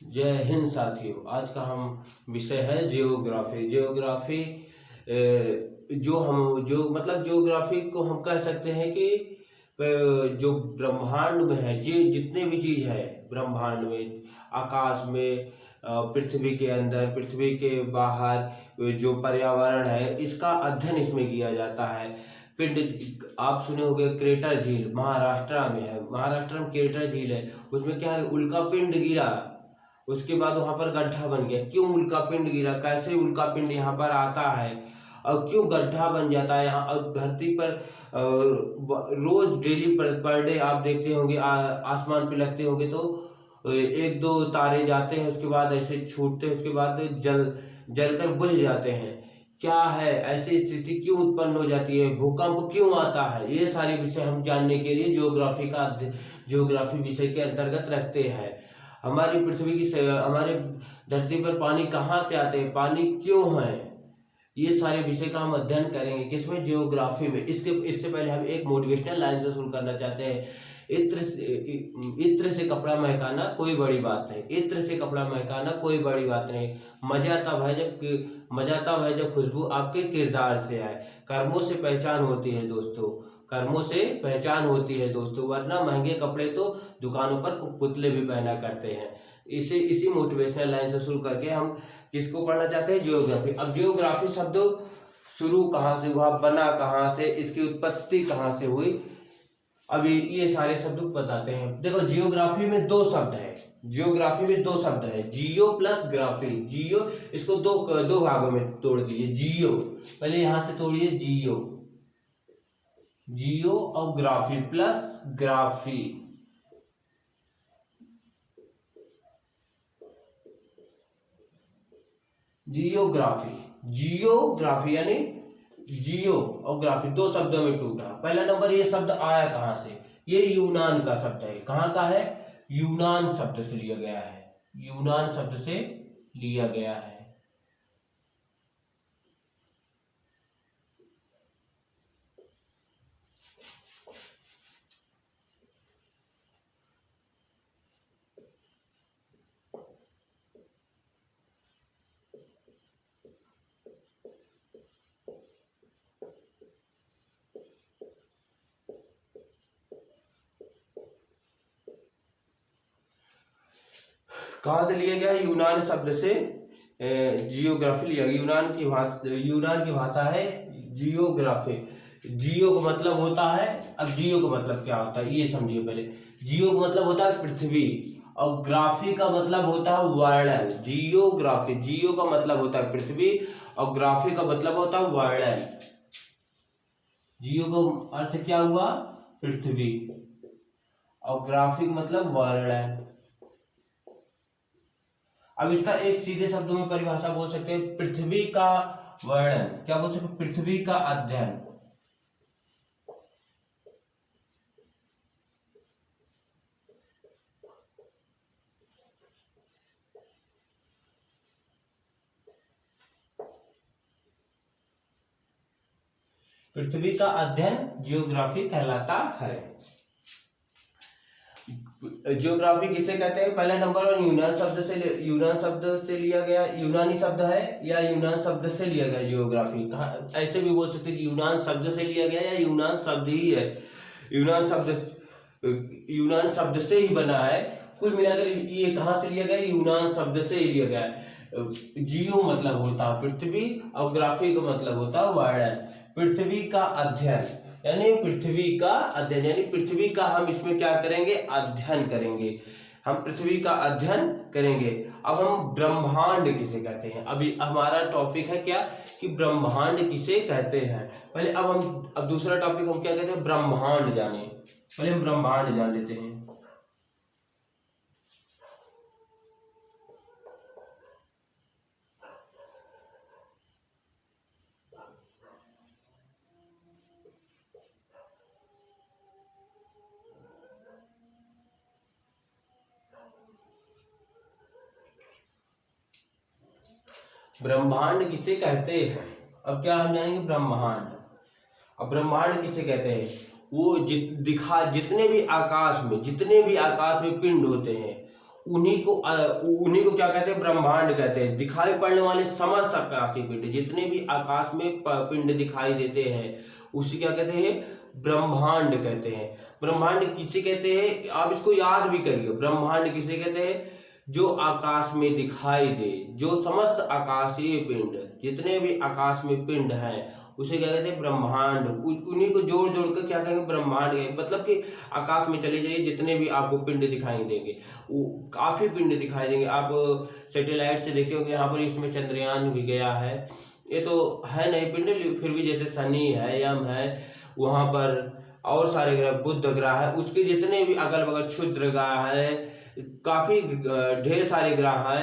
जय हिंद साथियों। आज का हम विषय है जियोग्राफी। जियोग्राफी जो मतलब जियोग्राफी को हम कह सकते हैं कि जो ब्रह्मांड में है, जितने भी चीज़ है ब्रह्मांड में, आकाश में, पृथ्वी के अंदर, पृथ्वी के बाहर जो पर्यावरण है, इसका अध्ययन इसमें किया जाता है। पिंड, आप सुने होंगे क्रेटर झील महाराष्ट्र में है। महाराष्ट्र में क्रेटर झील है, उसमें क्या है, उल्का पिंड गिरा, उसके बाद वहां पर गड्ढा बन गया। क्यों उल्का पिंड गिरा, कैसे उल्का पिंड यहाँ पर आता है और क्यों गड्ढा बन जाता है यहाँ। और धरती पर रोज डेली पर डे आप देखते होंगे, आसमान पे लगते होंगे तो एक दो तारे जाते हैं, उसके बाद ऐसे छूटते हैं, उसके बाद जलकर बुझ जाते हैं। क्या है, ऐसी स्थिति क्यों उत्पन्न हो जाती है, भूकंप क्यों आता है, ये सारे विषय हम जानने के लिए जियोग्राफी विषय के अंतर्गत रखते हैं। हमारी पृथ्वी की हमारे धरती पर पानी कहाँ से आते हैं, पानी क्यों है, ये सारे विषय का हम अध्ययन करेंगे किसमें, जियोग्राफी में। इससे पहले हम एक मोटिवेशनल लाइन से शुरू करना चाहते हैं। इत्र से कपड़ा महकाना कोई बड़ी बात नहीं, इत्र से कपड़ा महकाना कोई बड़ी बात नहीं। मजा तब है जब खुशबू आपके किरदार से आए। कर्मों से पहचान होती है दोस्तों, कर्मों से पहचान होती है दोस्तों, वरना महंगे कपड़े तो दुकानों पर पुतले भी पहना करते हैं। इसी मोटिवेशनल लाइन से शुरू करके हम किसको पढ़ना चाहते हैं, जियोग्राफी। अब जियोग्राफी शब्द शुरू कहाँ से हुआ, बना कहाँ से, इसकी उत्पत्ति कहाँ से हुई, अभी ये सारे शब्द बताते हैं। देखो, जियोग्राफी में दो शब्द है, जियोग्राफी में दो शब्द है, जियो प्लस ग्राफी। जियो, इसको दो भागों में तोड़ दीजिए। जियो, पहले यहां से तोड़िए, जियो और ग्राफी प्लस ग्राफी। जियोग्राफी यानी जियो और ग्राफी, दो शब्दों में टूटा। पहला नंबर, ये शब्द आया कहां से, ये यूनान का शब्द है। कहां का है, यूनान शब्द से लिया गया है, यूनान शब्द से लिया गया है। कहाँ से लिया गया है, यूनान शब्द से जियोग्राफी लिया गया। यूनान की भाषा है जियोग्राफी। जियो का मतलब होता है, अब जियो का मतलब क्या होता है ये समझिए पहले। जियो का मतलब होता है पृथ्वी, और ग्राफी का मतलब होता है वर्णन। जियोग्राफी, जियो का मतलब होता है पृथ्वी और ग्राफी का मतलब होता है वर्णन। जियो का अर्थ क्या हुआ, पृथ्वी, और ग्राफिक मतलब वर्णन। अब इसका एक सीधे शब्दों में परिभाषा बोल सकते हैं, पृथ्वी का वर्णन। क्या बोल सकते, पृथ्वी का अध्ययन। पृथ्वी का अध्ययन जियोग्राफी कहलाता है। जियोग्राफी किसे कहते हैं, पहला नंबर और यूनान शब्द से लिया गया, यूनानी शब्द है या यूनान शब्द से लिया गया जियोग्राफी। ऐसे भी बोल सकते हैं कि यूनान शब्द से लिया गया या यूनान शब्द ही है। यूनान शब्द से ही बना है। कुल मिलाकर ये कहाँ से लिया गया, यूनान शब्द से ही लिया गया है। जियो मतलब होता है पृथ्वी और ग्राफी का मतलब होता है वर्णन। पृथ्वी का अध्ययन यानी पृथ्वी का अध्ययन, यानी पृथ्वी का हम इसमें क्या करेंगे, अध्ययन करेंगे। हम पृथ्वी का अध्ययन करेंगे। अब हम ब्रह्मांड किसे कहते हैं, अभी हमारा टॉपिक है क्या, कि ब्रह्मांड किसे कहते हैं। पहले अब दूसरा टॉपिक हम क्या कहते हैं, ब्रह्मांड जाने। पहले हम ब्रह्मांड जान लेते हैं। ब्रह्मांड किसे कहते हैं, अब क्या हम जानेंगे, ब्रह्मांड। अब ब्रह्मांड किसे कहते हैं, वो जितने भी आकाश में पिंड होते हैं, उन्हीं को क्या कहते हैं, ब्रह्मांड कहते हैं। दिखाई पड़ने वाले समस्त आकाशीय पिंड, जितने भी आकाश में पिंड दिखाई देते हैं उसे क्या कहते हैं, ब्रह्मांड कहते हैं। ब्रह्मांड किसे कहते हैं, आप इसको याद भी करिए, ब्रह्मांड किसे कहते हैं, जो आकाश में दिखाई दे, जो समस्त आकाशीय पिंड, जितने भी आकाश में पिंड हैं उसे क्या कहते हैं, ब्रह्मांड। उन्हीं को जोड़ जोड़ कर क्या कहेंगे, ब्रह्मांड कहेंगे। मतलब कि आकाश में चले जाइए, जितने भी आपको पिंड दिखाई देंगे, वो काफी पिंड दिखाई देंगे। आप सैटेलाइट से देखते हो कि यहाँ पर इसमें चंद्रयान भी गया है, ये तो है नहीं पिंड, फिर भी जैसे शनि है, यम है, वहाँ पर और सारे ग्रह, बुध ग्रह है, उसके जितने भी अगल बगल क्षुद्र ग्रह है, काफी ढेर सारे ग्रह है,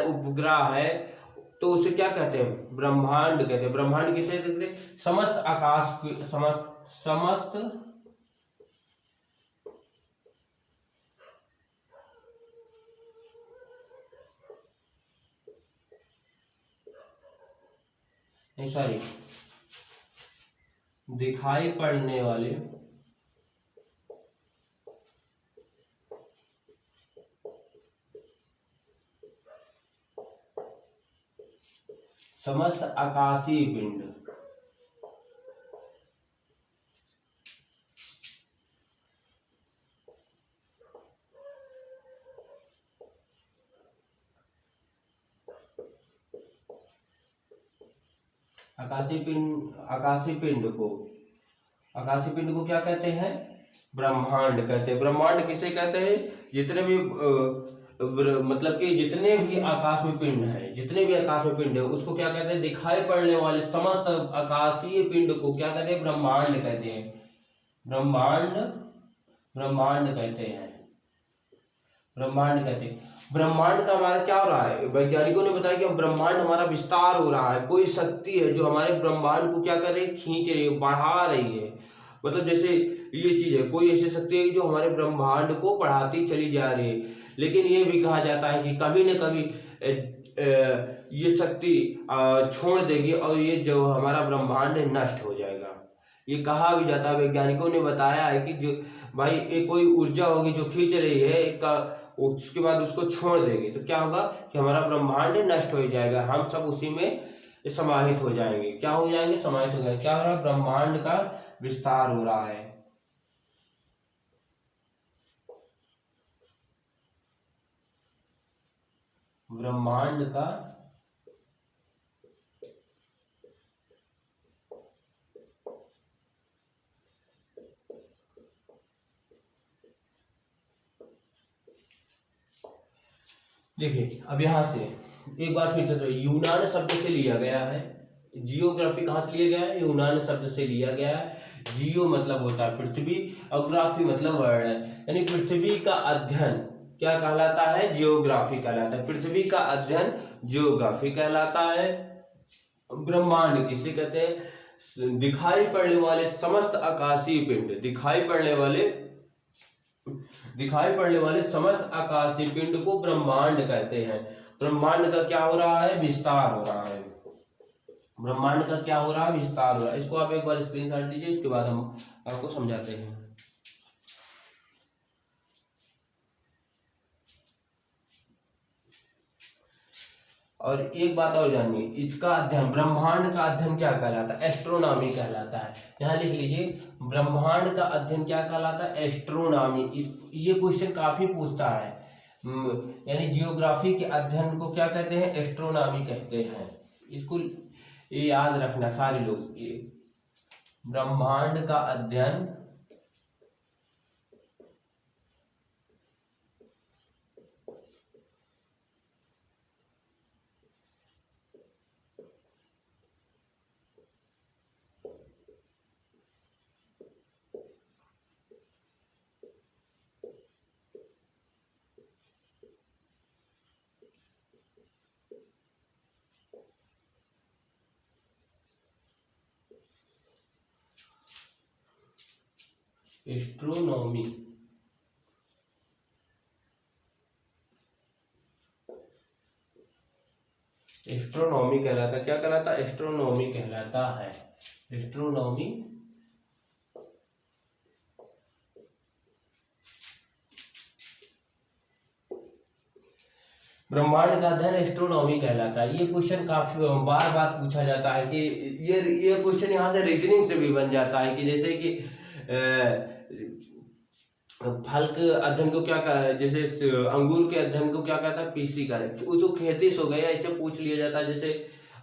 उपग्रह है, तो उसे क्या कहते हैं, ब्रह्मांड कहते हैं। ब्रह्मांड किसे कहते हैं, समस्त आकाश की समस्त नहीं सॉरी दिखाई पड़ने वाले समस्त आकाशीय पिंड, आकाशीय पिंड को क्या कहते हैं, ब्रह्मांड कहते हैं। ब्रह्मांड किसे कहते हैं, जितने भी मतलब कि जितने भी आकाश में पिंड है, जितने भी आकाश में पिंड है उसको क्या कहते हैं, दिखाई पड़ने वाले समस्त आकाशीय पिंड को क्या कहते हैं, ब्रह्मांड कहते हैं। ब्रह्मांड कहते हैं, ब्रह्मांड कहते हैं। ब्रह्मांड का हमारा क्या हो रहा है, वैज्ञानिकों ने बताया कि ब्रह्मांड हमारा विस्तार हो रहा है। कोई शक्ति है जो हमारे ब्रह्मांड को क्या कर रही है, खींच रही है, बढ़ा रही है। मतलब जैसे ये चीज है, कोई ऐसी शक्ति है जो हमारे ब्रह्मांड को बढ़ाती चली जा रही है। लेकिन ये भी कहा जाता है कि कभी न कभी ये शक्ति छोड़ देगी और ये जो हमारा ब्रह्मांड है नष्ट हो जाएगा। ये कहा भी जाता है, वैज्ञानिकों ने बताया है कि जो भाई एक कोई ऊर्जा होगी जो खींच रही है उसके बाद उसको छोड़ देगी तो क्या होगा कि हमारा ब्रह्मांड नष्ट हो जाएगा, हम सब उसी में समाहित हो जाएंगे। क्या हो जाएंगे, समाहित हो जाएंगे। क्या हो रहा है, ब्रह्मांड का विस्तार हो रहा है। ब्रह्मांड का देखिए, अब यहाँ से एक बात फिर से, यूनान शब्द से लिया गया है। जियोग्राफी कहाँ से लिया गया है, यूनान शब्द से लिया गया है। जियो मतलब होता है पृथ्वी और ग्राफी मतलब वर्णन, यानी पृथ्वी का अध्ययन क्या कहलाता है, जियोग्राफी कहलाता है। पृथ्वी का अध्ययन जियोग्राफी कहलाता है। ब्रह्मांड किसे कहते हैं, दिखाई पड़ने वाले समस्त आकाशीय पिंड, दिखाई पड़ने वाले समस्त आकाशीय पिंड को ब्रह्मांड कहते हैं। ब्रह्मांड का क्या हो रहा है, विस्तार हो रहा है। ब्रह्मांड का क्या हो रहा है, विस्तार हो रहा है। इसको आप एक बार स्क्रीनशॉट लीजिए, इसके बाद हम आपको समझाते हैं। और एक बात और जानिए, इसका अध्ययन, ब्रह्मांड का अध्ययन क्या कहलाता है, एस्ट्रोनॉमी कहलाता है। यहाँ लिख लीजिए, ब्रह्मांड का अध्ययन क्या कहलाता है, एस्ट्रोनॉमी। ये क्वेश्चन काफी पूछता है, यानी जियोग्राफी के अध्ययन को क्या कहते हैं, एस्ट्रोनॉमी कहते हैं। इसको ये याद रखना सारे लोग, ब्रह्मांड का अध्ययन एस्ट्रोनॉमी कहलाता है। क्या कहलाता है, एस्ट्रोनॉमी कहलाता है। एस्ट्रोनॉमी ब्रह्मांड का अध्ययन एस्ट्रोनॉमी कहलाता है। ये क्वेश्चन काफी बार बार पूछा जाता है कि ये क्वेश्चन यहाँ से रीजनिंग से भी बन जाता है कि जैसे कि फल के अध्ययन को क्या कहा, जैसे अंगूर के अध्ययन को क्या कहता है, पीसी का, उसको खेतीस हो गया, ऐसे पूछ लिया जाता है। जैसे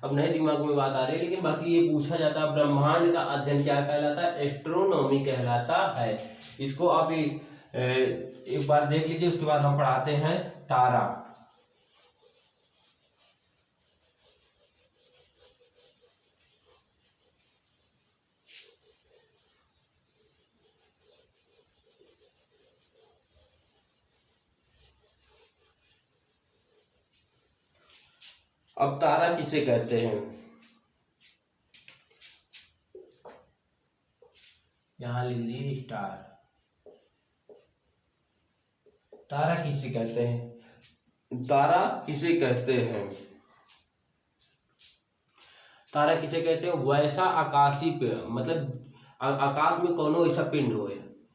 अब नए दिमाग में बात आ रही है, लेकिन बाकी ये पूछा जाता है ब्रह्मांड का अध्ययन क्या कहलाता है, एस्ट्रोनॉमी कहलाता है। इसको आप एक बार देख लीजिए, उसके बाद हम पढ़ाते हैं तारा। अब तारा किसे कहते हैं, यहां लिख लीजिए स्टार। तारा किसे कहते हैं, तारा किसे कहते हैं, तारा किसे कहते हैं, वैसा आकाशीय मतलब आकाश में कोनो ऐसा पिंड हो,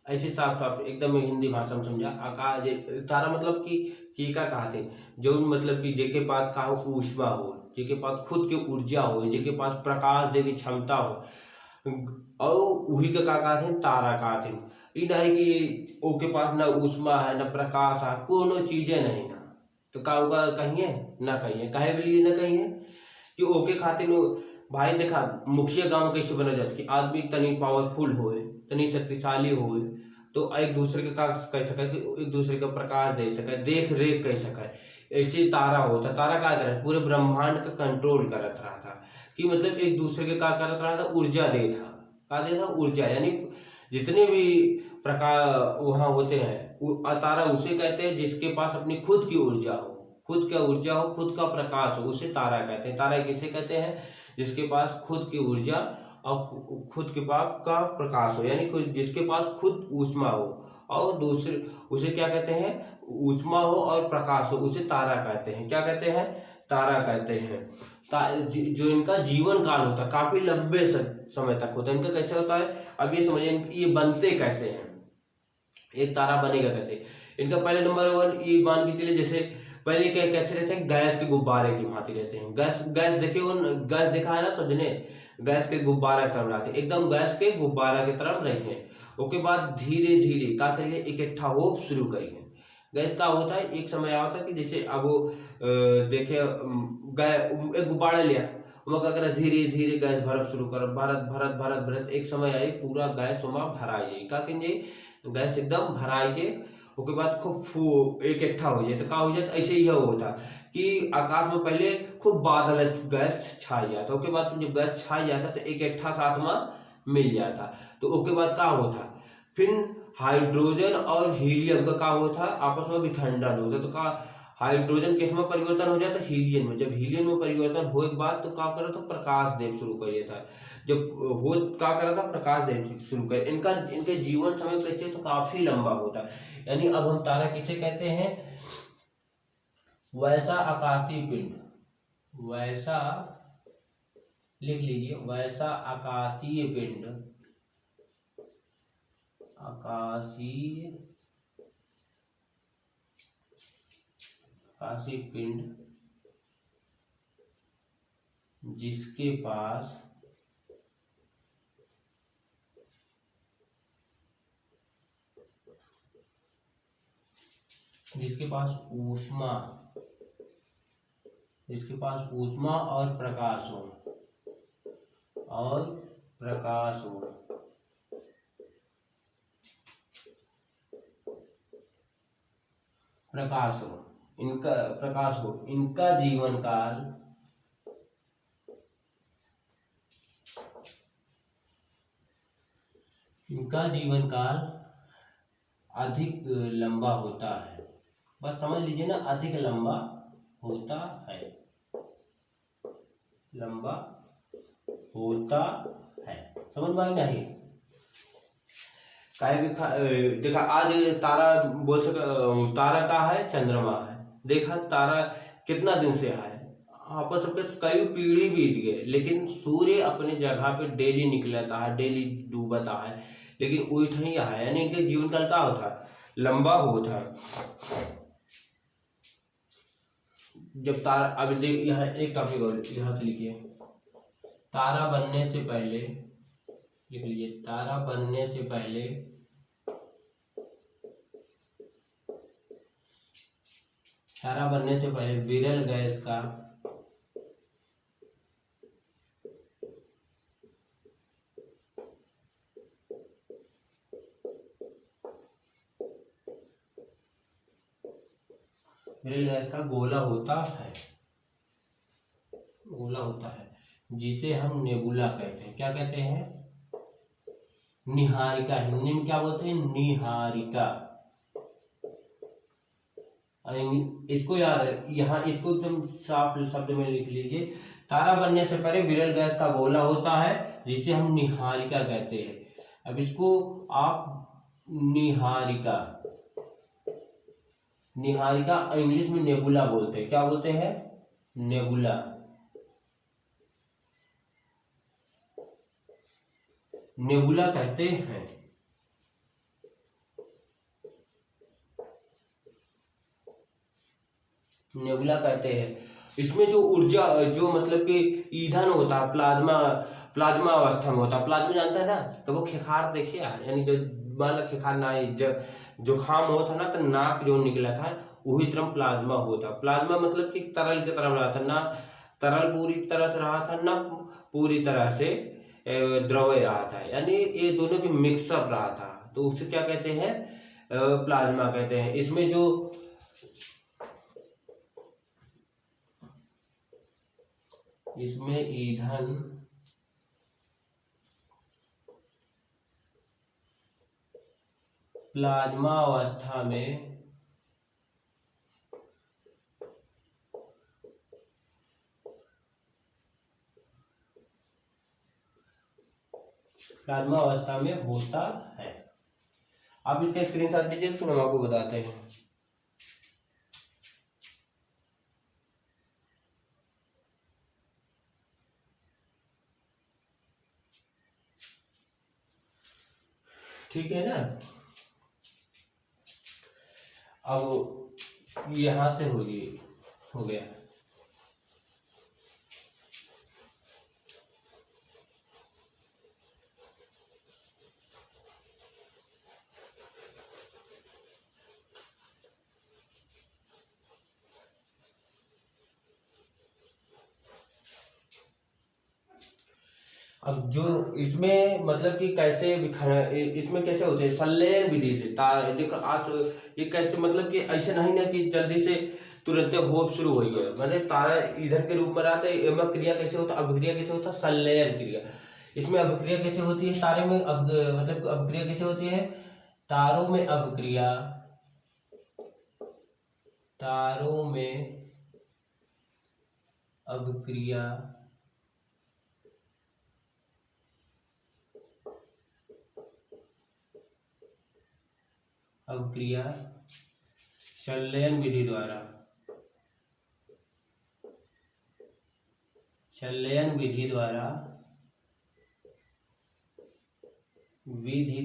ऐसे साफ साफ एकदम हिंदी भाषा में समझा। आकाश तारा मतलब कि का कहते हैं जो मतलब कि जेके पास का हो ऊष्मा हो, जेके पास खुद की ऊर्जा हो, जेके पास प्रकाश दे की क्षमता हो, और वही का कहते हैं तारा कहते हैं। ई नहीं कि ओके पास ना ऊष्मा है ना प्रकाश है, कोनो चीजें नहीं ना, तो का होगा कहिए ना, कहिए काहे लिए ना कहिए कि ओके खातिर भाई देखा मुखिया गांव कैसे बना जाता कि आदमी तनी पावरफुल होए, तनी शक्तिशाली होए, तो एक दूसरे के का कह सके कि एक दूसरे का प्रकाश दे सके, देख रेख कह सके। ऐसे तारा होता, तारा क्या कर पूरे ब्रह्मांड का कंट्रोल करत रहा था, कि मतलब एक दूसरे के का करत रहा था, ऊर्जा दे था, का दे था ऊर्जा, यानी जितने भी प्रकार वहाँ होते हैं तारा उसे कहते हैं जिसके पास अपनी खुद की ऊर्जा हो, खुद का ऊर्जा हो, खुद का प्रकाश हो, उसे तारा कहते हैं। तारा किसे कहते हैं, जिसके पास खुद की ऊर्जा और खुद के पास का प्रकाश हो, यानी जिसके पास खुद ऊष्मा हो, और दूसरे उसे क्या कहते हैं, ऊष्मा हो और प्रकाश हो, उसे तारा कहते हैं। क्या कहते हैं, तारा कहते हैं। जो इनका जीवन काल होता है काफी लंबे समय तक होता है। इनका कैसे होता है, अब ये समझिए ये बनते कैसे हैं, एक तारा बनेगा कैसे। इनका पहले नंबर 1 ये मान के चलिए, जैसे पहले क्या कैसे रहते हैं, गैस के गुब्बारे की भांति रहते हैं। गैस देखे, गैस देखा है ना सबने, गैस के गुब्बारा की तरफ रहते हैं, एकदम गैस के गुब्बारा की तरफ रहते हैं। उसके बाद धीरे धीरे क्या करिए, इकट्ठा हो शुरू करिए। गैस का होता है, एक समय आता है कि जैसे अब वो देखे एक गुब्बारा लिया, वो क्या करे, धीरे धीरे गैस भरत शुरू कर, भरत भरत भरत भरत, एक समय आई पूरा गैस वहाँ भरा जाए, क्या कहेंगे, गैस एकदम भराए के उसके बाद खूब इकट्ठा हो जाए, तो क्या हो जाए, ऐसे ही होता कि आकाश में पहले खूब बादल गैस छा जाता, उसके बाद जब गैस छा जाता तो इकट्ठा साथ में मिल जाता, तो उसके बाद क्या होता, फिर हाइड्रोजन और हीलियम का क्या होता, आपस में विखंडन होता, तो क्या हाइड्रोजन किस में परिवर्तन हो जाता, हीलियम में। जब हीलियम में परिवर्तन हो एक बाद तो क्या करा, तो प्रकाश देव शुरू कर देता है। जब हो क्या करा था, प्रकाश देव शुरू कर। इनके जीवन समय कैसे, तो काफी लंबा होता है। यानी अब हम तारा किसे कहते हैं, वैसा आकाशीय पिंड, वैसा लिख लीजिए, वैसा आकाशीय पिंड, आकाशीय पिंड जिसके पास ऊष्मा और प्रकाश हो, इनका जीवन काल अधिक लंबा होता है। बस समझ लीजिए ना, अधिक लंबा होता है, समझ में आई नहीं। देखा आज तारा बोल सक, तारा का है, चंद्रमा है, देखा तारा कितना दिन से है, आपस सबके कई पीढ़ी बीत गए, लेकिन सूर्य अपने जगह पे डेली निकलता है, डेली डूबता है, लेकिन उठ ही है, यानी इनके जीवन काल का होता है, लंबा होता है। जब तारा, अब देख यहाँ एक टॉपिक और यहाँ से लिखिए, तारा बनने से पहले, लिख लीजिए, तारा बनने से पहले विरल गैस का गोला होता है, जिसे हम नेबुला कहते हैं। क्या कहते हैं? निहारिका। हिंदी में क्या बोलते हैं? निहारिका। इसको याद, यहाँ इसको एकदम साफ शब्द में लिख लीजिए, तारा बनने से पहले विरल गैस का गोला होता है जिसे हम निहारिका कहते हैं। अब इसको आप निहारिका इंग्लिश में नेबुला बोलते हैं। क्या बोलते हैं? नेबुला। नेबुला कहते हैं। नेबुला कहते हैं। इसमें जो ऊर्जा, जो मतलब कि ईंधन होता है, प्लाज्मा अवस्था में होता है। प्लाज्मा जानता है ना, तो वो खिखार देखिए, यानी जो मान लो खिखार ना, जुखाम हुआ था ना, तो नाक जो निकला था, वही तरह प्लाज्मा होता। प्लाज्मा मतलब कि तरल की तरह रहा था, ना तरल पूरी तरह से रहा था, ना पूरी तरह से द्रव्य रहा था, यानी ये दोनों की मिक्सअप रहा था, तो उसे क्या कहते हैं? प्लाज्मा कहते हैं। इसमें जो ईंधन प्लाज्मा अवस्था में होता है। आप इसका स्क्रीनशॉट लीजिए, तो हम आपको बताते हैं। ठीक है ना? अब यहां से हो गया। अब जो इसमें मतलब कि कैसे इसमें कैसे होते हैं? संलयन विधि से। देखो आज ये कैसे, मतलब कि ऐसा नहीं ना कि जल्दी से तुरंत होप शुरू हो गया, मतलब तारा इधर के रूप में रहता है। एवं क्रिया कैसे होता है? अभिक्रिया कैसे होता है? संलयन क्रिया। इसमें अभिक्रिया कैसे होती है? तारे में मतलब अभिक्रिया कैसे होती है? तारों में अभिक्रिया संलयन विधि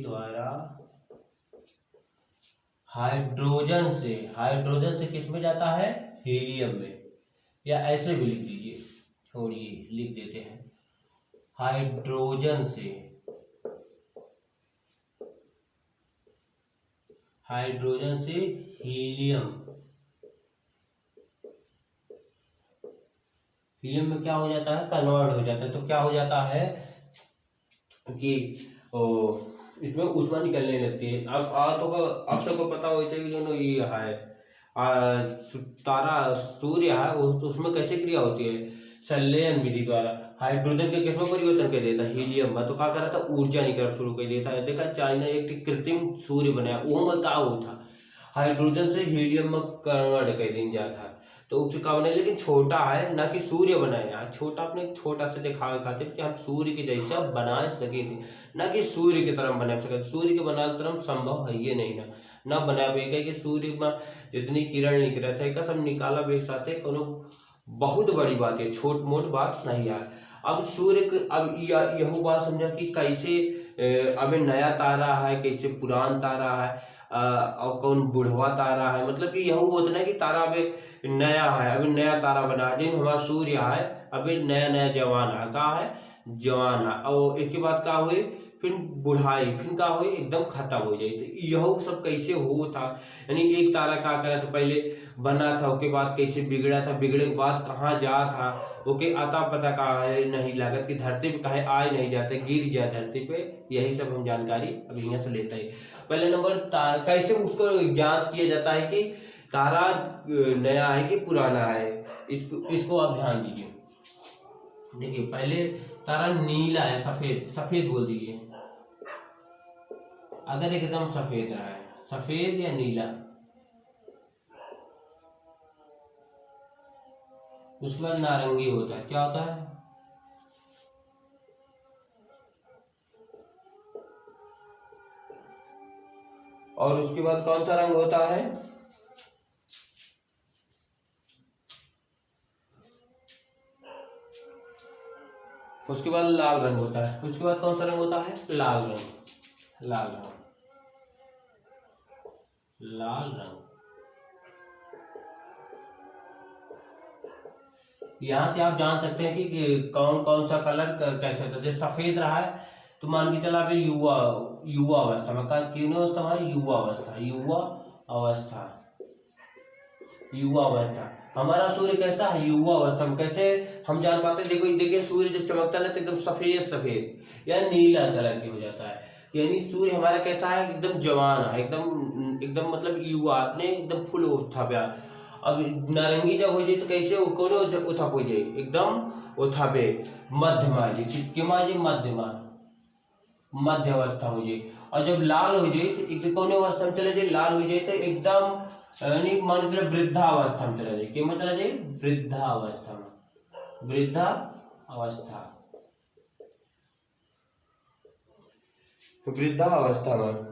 द्वारा हाइड्रोजन से किस में जाता है? हीलियम में। या ऐसे भी लिख दीजिए, छोड़िए, लिख देते हैं, हाइड्रोजन से हीलियम में क्या हो जाता है? कन्वर्ट हो जाता है। तो क्या हो जाता है कि इसमें ऊष्मा निकलने लगती है। अब आप सबको पता होना चाहिए, जो ये है तारा सूर्य है, उसमें कैसे क्रिया होती है? संलयन विधि द्वारा हाइड्रोजन के किसमें परिवर्तन कर देता है? हीलियम में। तो क्या कर रहा था? ऊर्जा निकल शुरू कर देता है। देखा, चाइना एक कृत्रिम सूर्य बनाया, वो में क्या वो था? हाइड्रोजन से हीलियम में कन्वर्ट कर दिन जाता है, तो उससे क्या बनाया? लेकिन छोटा है, ना कि सूर्य बनाया। छोटा अपने छोटा से दिखावे खातिर कि हम सूर्य के जैसा बना सके थे, ना कि सूर्य की तरह बना सके। सूर्य के बना तरह संभव है ये नहीं ना बना बेगा कि सूर्य में जितनी किरण निकलत है का सब निकाला एक साथ है, कोनो बहुत बड़ी बात है, छोट मोट बात नहीं है। अब सूर्य अब यह बात समझा कि कैसे अब नया तारा है, कैसे पुरान तारा है। और कौन बुढ़वा तारा है, मतलब कि यह होता ना कि तारा अभी नया है, अभी नया तारा बना है, जो हमारा सूर्य है अभी नया नया जवान है, कहा है जवान है, और इसके बाद का हुई फिर बुढ़ाई, फिर का हुई एकदम खत्म हो जाए। तो यह सब कैसे हो था, यानी एक तारा क्या करा था, पहले बना था, उसके बाद कैसे बिगड़ा था, बिगड़े के बाद कहाँ जा था, ओके आता पता कहाँ है नहीं लागत कि धरती पे कहे आए नहीं जाते, गिर जाए धरती पे, यही सब हम जानकारी अभी यहाँ से लेते हैं। पहले नंबर कैसे उसको ज्ञात किया जाता है कि तारा नया है कि पुराना है, इसको आप ध्यान दीजिए। देखिए पहले तारा नीला है, सफेद, सफेद बोल दीजिए, अगर एकदम सफेद रहा है, सफेद या नीला, उसके बाद नारंगी होता है, क्या होता है, और उसके बाद कौन सा रंग होता है, उसके बाद लाल रंग होता है, उसके बाद कौन सा रंग होता है, लाल रंग, लाल रंग, लाल रंग। यहाँ से आप जान सकते हैं कि कौन कौन सा कलर कैसे होता है। जैसे सफेद रहा है तो मान के चला अभी युवा, युवा अवस्था में, किन अवस्था हमारी, युवा अवस्था, युवा अवस्था, युवा अवस्था। हमारा सूर्य कैसा है, युवा अवस्था में। कैसे हम जान पाते हैं, देखो देखिए सूर्य जब चमकता है तो एकदम सफेद सफेद या नीला कलर की हो जाता है, यानी सूर्य हमारा कैसा है, एकदम जवान है, एकदम एकदम मतलब युवा अपने एकदम फुल अवस्था पे। अब नारंगी जब हो जाए तो कैसे कोनो उठा हो जाए, एकदम उठा पे मध्यमा जी, किमा जी मध्यमा, मध्य अवस्था हो जाए। और जब लाल हो जाए तो एक कौन अवस्था में चले जाए, लाल हो जाए तो एकदम यानी मान के वृद्धावस्था में चला जाए, क्या में चला जाए, वृद्धावस्था में, वृद्धा अवस्था, वृद्धा अवस्था में।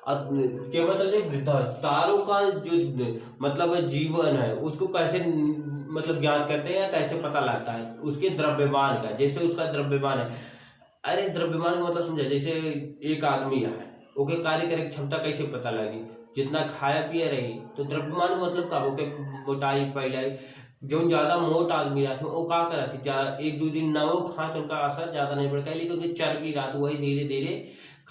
क्या मतलब जो वृद्धा, तारों का जो मतलब जीवन है उसको कैसे मतलब ज्ञात करते हैं या कैसे पता लगता है, उसके द्रव्यमान का, जैसे उसका द्रव्यमान है, अरे द्रव्यमान का मतलब समझा, जैसे एक आदमी है, ओके कार्य करे क्षमता कैसे पता लगी, जितना खाया पिया रही, तो द्रव्यमान का मतलब का ओके मोटाई पहले, जो ज्यादा मोट आदमी रहते वो क्या करते, एक दो दिन ना वो खा तो उनका असर ज्यादा नहीं पड़ता है, लेकिन उनकी चर्बी रात वही धीरे धीरे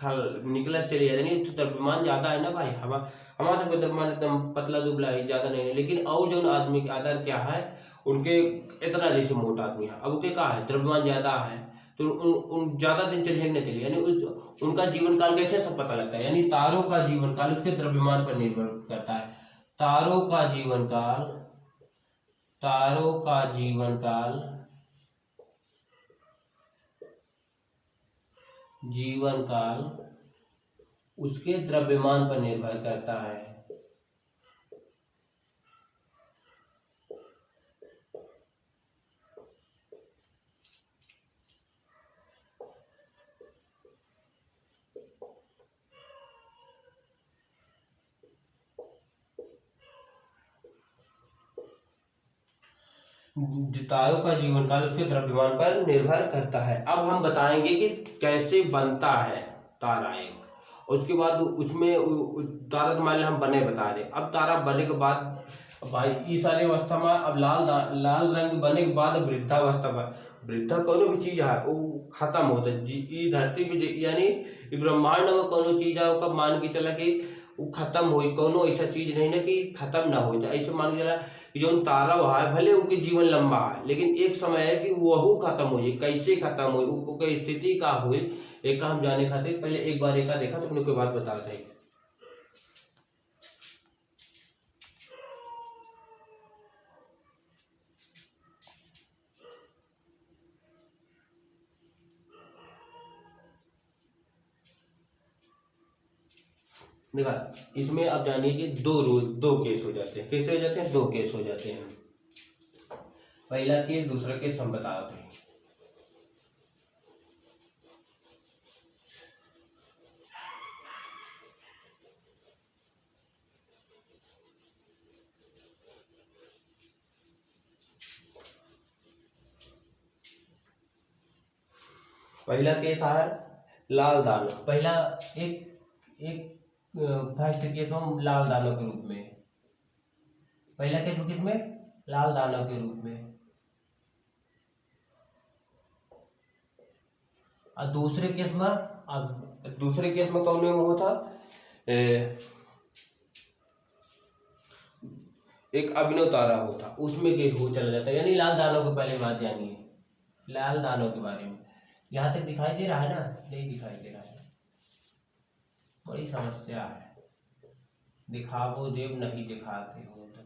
निकलत चली जाती, नहीं तो द्रव्यमान ज्यादा है ना भाई, हमारा सबका द्रव्यमान एकदम पतला दुबला है, ज्यादा नहीं है, लेकिन और जो आदमी के आधार क्या है, उनके इतना जैसे मोटा आदमी है, अब उनके क्या है द्रव्यमान ज्यादा है, तो उन ज्यादा दिन चलिए न चलिए, यानी उनका जीवन काल कैसे सब पता लगता है, यानी तारों का जीवन काल उसके द्रव्यमान पर निर्भर करता है। तारों का जीवन काल, तारों का जीवन काल, जीवन काल उसके द्रव्यमान पर निर्भर करता है। तारों का जीवन काल उसके द्रव्यमान पर निर्भर करता है। अब हम बताएंगे कि कैसे बनता है तारा एक, उसके बाद उसमें तारा तो मान लिया हम बने बता रहे, अब तारा बने के बाद भाई इस सारी अवस्था में अब लाल लाल रंग बने के बाद वृद्धावस्था पर, वृद्धा कोनो भी चीज है वो खत्म होता है जी धरती पे, यानी ब्रह्मांड में कोनो चीज है वो मान के चला कि वो खत्म हो, कोनो ऐसा चीज नहीं ना कि खत्म ना हो, तो ऐसे मान के चला जो तारा है भले उनके जीवन लंबा है, लेकिन एक समय है कि वह खत्म हो जाए, कैसे खत्म हो, स्थिति का हो, एक हम जाने खातिर पहले एक बार एक देखा तो अपने कोई बात बताते हैं। देखा इसमें आप जानिए कि दो केस हो जाते हैं, कैसे हो जाते हैं, दो केस हो जाते हैं, पहला केस दूसरा केस हम बताते हैं। पहला केस है लाल दानव पहला एक एक फर्स्ट केस में लाल दानव के रूप में, पहला केस किसमें, लाल दानव के रूप में, और दूसरे केस में, अब दूसरे केस में कौन वो था, एक अभिनव तारा होता, उसमें केस हो चला जाता है। यानी लाल दानव को पहले बात जानिए, लाल दानव के बारे में। यहाँ तक दिखाई दे रहा है ना, नहीं दिखाई दे रहा है, बड़ी समस्या है, दिखावो देव नहीं दिखाते हो। तो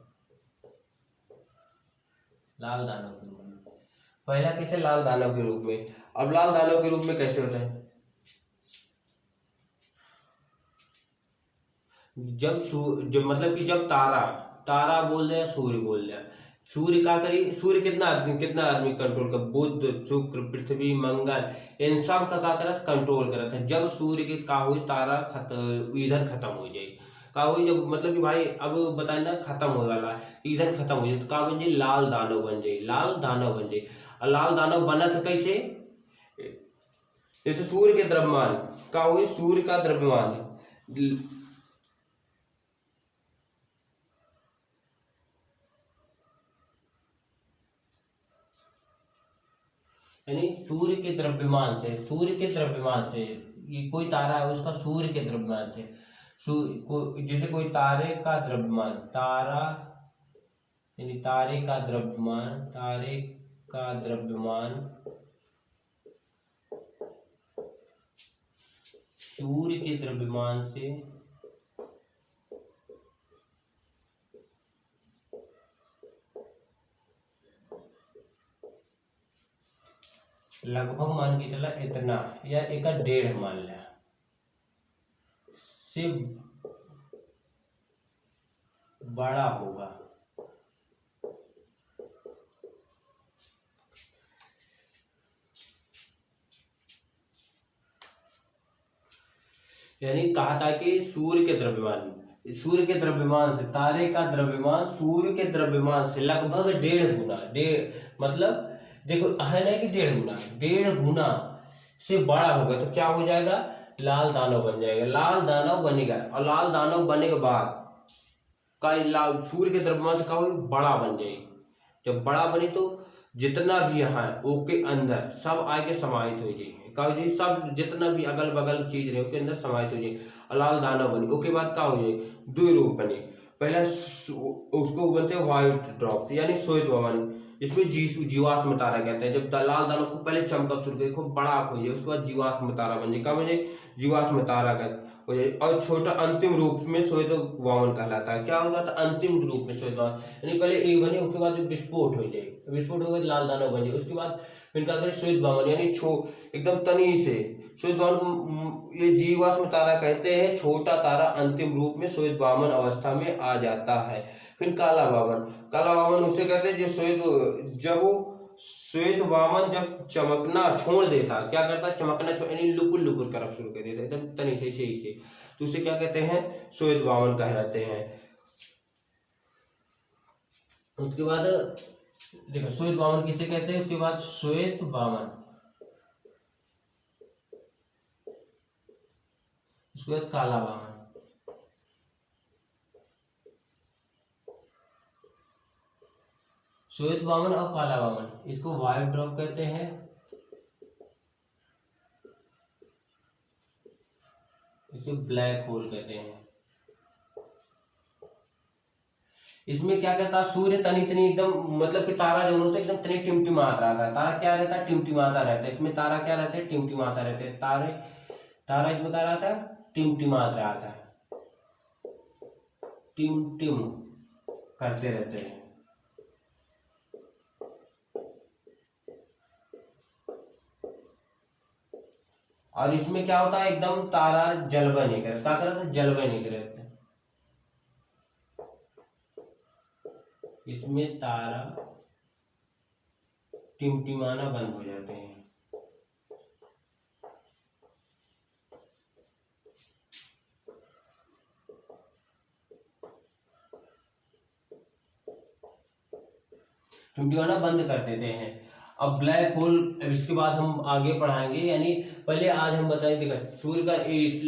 लाल दानव के रूप में पहला कैसे, लाल दानव के रूप में। अब लाल दानव के रूप में कैसे होता है, जब मतलब कि जब तारा बोल दिया, सूर्य बोल दिया, सूर्य का करी, सूर्य कितना आदमी कंट्रोल कर, बुध शुक्र पृथ्वी मंगल इन सब का करा था, कंट्रोल करा था। जब सूर्य के का हुई, तारा ईंधन खत्म हो जाए, का हुई जब मतलब कि भाई अब बताना खत्म हो वाला, ईंधन खत्म हो जाए तो का बन जाए, लाल दानव बन जाए, लाल दानव बन जाए। और लाल दानव बना था कैसे, जैसे सूर्य के द्रव्यमान का हुई, सूर्य का द्रव्यमान यानी सूर्य के द्रव्यमान से, ये कोई तारा है उसका सूर्य के द्रव्यमान से, जैसे कोई तारे का द्रव्यमान, यानी तारे का द्रव्यमान सूर्य के द्रव्यमान से लगभग मान के चला इतना, या एक 1.5 मान लिया, से बड़ा होगा। यानी कहा था कि सूर्य के द्रव्यमान से तारे का द्रव्यमान सूर्य के द्रव्यमान से लगभग 1.5 गुना, मतलब देखो है ना कि 1.5 गुना से बड़ा होगा तो क्या हो जाएगा, लाल दानव बन जाएगा। लाल दानव बनेगा, और लाल दानव बनने के बाद का सूर्य के द्रव्यमान से क्या होगी, बड़ा बन जाएगी। जब बड़ा बनी तो जितना भी यहाँ है ओके अंदर सब आके समाहित हो जाए, का हो जाए, सब जितना भी अगल बगल चीज रहे उसके अंदर समाहित हो जाए, लाल दानव बनी। उसके बाद क्या हो जाए, 2 रूप बने, पहला उसको बोलते हैं व्हाइट ड्रॉप यानी श्वेत भवन, इसमें जीवाश्म तारा कहते हैं। जब लाल दानव को पहले चमका शुरू करे, खूब बड़ा हो जाए, उसके बाद जीवाश्म तारा बन जाए, क्या बन जाए, जीवाश्म तारा कहते हो जाए। और छोटा अंतिम रूप में श्वेत वामन कहलाता है। क्या होगा, तो अंतिम रूप में श्वेत वामन, यानी पहले एक बने, उसके बाद विस्फोट हो जाए, विस्फोट होगा तो लाल दानव बन जाए। उसके बाद फिर क्या करें, श्वेत वामन यानी एकदम तनी से श्वेत वामन, ये जीवाश्म तारा कहते हैं। छोटा तारा अंतिम रूप में श्वेत वामन अवस्था में आ जाता है। फिर काला वामन उसे कहते हैं जब श्वेत वामन जब चमकना छोड़ देता, क्या करता, चमकना छोड़ यानी लुकुर करना शुरू कर देता एकदम तनी से ही तो उसे क्या कहते हैं, श्वेत वामन कहलाते हैं। उसके बाद देखो श्वेत वामन किसे कहते हैं, उसके बाद श्वेत वामन, उसके बाद काला वामन। श्वेत वामन और काला वामन, इसको व्हाइट ड्रॉप कहते हैं, इसे ब्लैक होल कहते हैं। इसमें क्या कहता है, सूर्य तनी एकदम मतलब कि तारा जो होता है एकदम तनी टिमटिमाता रहता है। तारा क्या रहता है, टिमटिमाता रहता है। इसमें तारा क्या रहता है, टिमटिमाता रहते हैं। तारा इसमें क्या रहता है, टिमटिमाता रहता है, टिम करते रहते हैं। और इसमें क्या होता है, एकदम तारा जलवा नहीं करता, क्या करता है, जलवा नहीं करता। इसमें तारा टिमटिमाना बंद हो जाते हैं। टिमटिमाना बंद कर देते हैं। अब ब्लैक होल इसके बाद हम आगे पढ़ाएंगे, यानी पहले आज हम बताएंगे देखा सूर्य का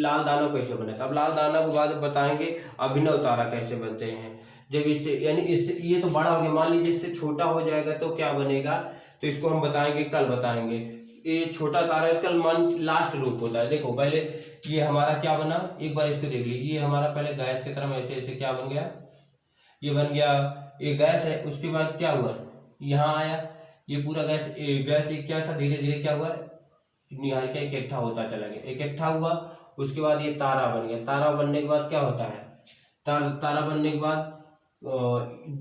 लाल दानव कैसे बना था। अब लाल दानव के बाद बताएंगे अभिनव तारा कैसे बनते हैं। जब इससे यानी इससे ये तो बड़ा हो गया, मान लीजिए इससे छोटा हो जाएगा तो क्या बनेगा, तो इसको हम बताएंगे, कल बताएंगे। ये छोटा तारा इसका मान लास्ट रूप होता है। देखो पहले ये हमारा क्या बना, एक बार इसको देख लीजिए, ये हमारा पहले गैस की तरह ऐसे ऐसे क्या बन गया, ये बन गया, ये गैस है। उसके बाद क्या हुआ, यहाँ आया, ये पूरा गैस एक क्या था, धीरे धीरे क्या हुआ, निहार के इकट्ठा होता चला गया, इकट्ठा हुआ। उसके बाद ये तारा बन गया। तारा बनने के बाद क्या होता है, तारा बनने के बाद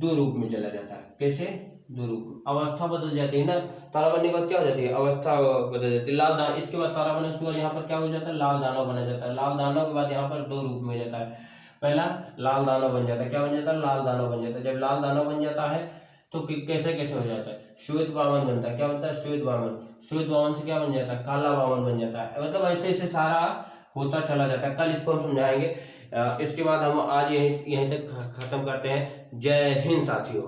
दो रूप में चला जाता है। कैसे, दो रूप, अवस्था बदल जाती है ना। तारा बनने के बाद क्या हो जाती है, अवस्था बदल जाती है, लाल दानव। इसके बाद तारा बनने के बाद यहाँ पर क्या हो जाता है, लाल दानव बना जाता है। लाल दानव के बाद यहाँ पर दो रूप में जाता है। पहला लाल दानव बन जाता है, क्या बन जाता है, लाल दानव बन जाता है। जब लाल दानव बन जाता है तो कैसे कैसे हो जाता है, श्वेत वामन बनता है। क्या बनता है, श्वेत वामन। श्वेत वामन से क्या बन जाता है, काला वामन बन जाता है। मतलब ऐसे ऐसे सारा होता चला जाता है। कल इसको हम समझाएंगे। इसके बाद हम आज यहीं तक खत्म करते हैं। जय हिंद साथियों।